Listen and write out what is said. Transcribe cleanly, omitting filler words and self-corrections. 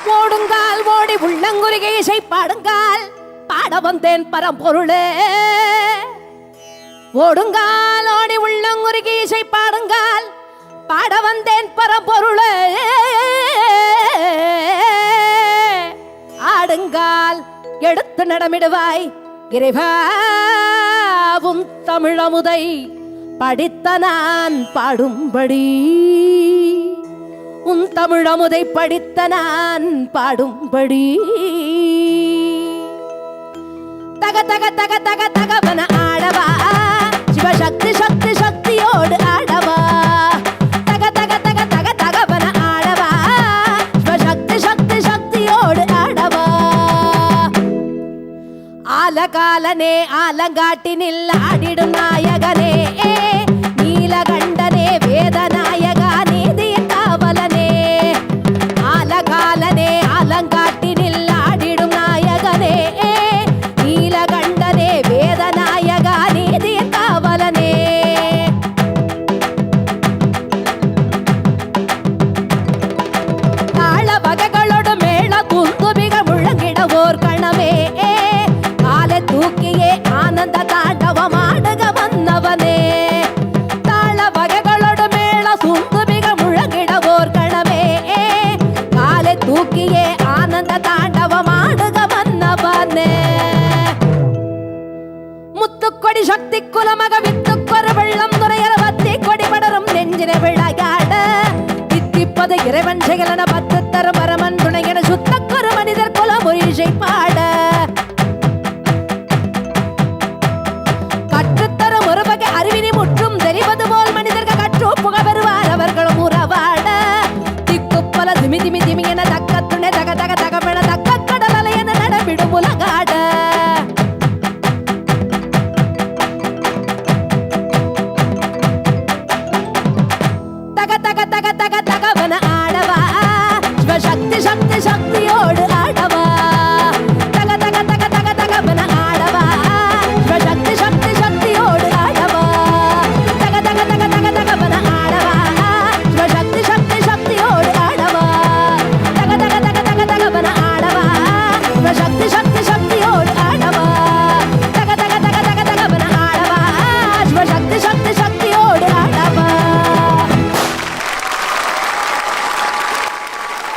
ஓடுங்கால் ஓடி உள்ளங்குருகை இசை பாடுங்கால் பாட வந்தேன் பரம்பொருளே. ஓடுங்கால் ஓடி உள்ளங்குருகை இசை பாடுங்கால் பாட வந்தேன் பரம்பொருளே. ஆடுங்கால் எடுத்து நடமிடுவாய் இறைவாவும் தமிழமுதை படித்த நான் பாடும்படி. உன் தமிழமுதை படித்த நான் பாடும்படி. தக தக தக தக தகவன ஆடவா சிவசக்தி சக்தி சக்தியோடு ஆடவா. தக தக தக தக தகவன ஆடவா சிவசக்தி சக்தி சக்தியோடு ஆடவா. ஆலகாலனே ஆலங்காட்டினில் ஆடிடும் நாயகனே நீலகண்டனே வேதநாயகா நீதியின் காவலனே. ஆலகாலனே ஆலங்காட்டினில் ஆடிடும் நாயகனே நீலகண்டனே வேதநாயகா நீதியின் காவலனே. தாள வகைகளோடு மேள குந்துபிக முழங்கிட ஓர் கணமே காலை தூக்கியே ஆனந்த தாண்டவம் ஆடுக வந்தவனே. தாள வகைகளோடு மேள சுந்துபிக முழங்கிட ஓர் கணமே காலை தூக்கியே ஆனந்த தாண்டவம் ஆடுக வந்தவனே. முத்துக்கொடி சக்தி குலமக வித்துக்கொரு வெள்ளம் துறையர பத்தி கொடி படரும் நெஞ்சின விளையாட தித்திப்பது இறைவன் செயலன பத்து தரும் பரமன் துணையென சுத்தக்கொரு மனிதர் குலமொழிசை பாட. கற்றுத்தரும் ஒரு வகை அறிவினி முற்றும் தெரிவது போல் மனிதர்கள் கற்று புக பெறுவார் அவர்களும் உறவாட. திக்குப்பல திமி திமி திமி என தக்க துணை தக தக தகமென தக்க கடல் அலை என நடமிடும் உலகாட. தக தக தக தக தகவன ஆடவா சிவசக்தி சக்தி சக்தியோடு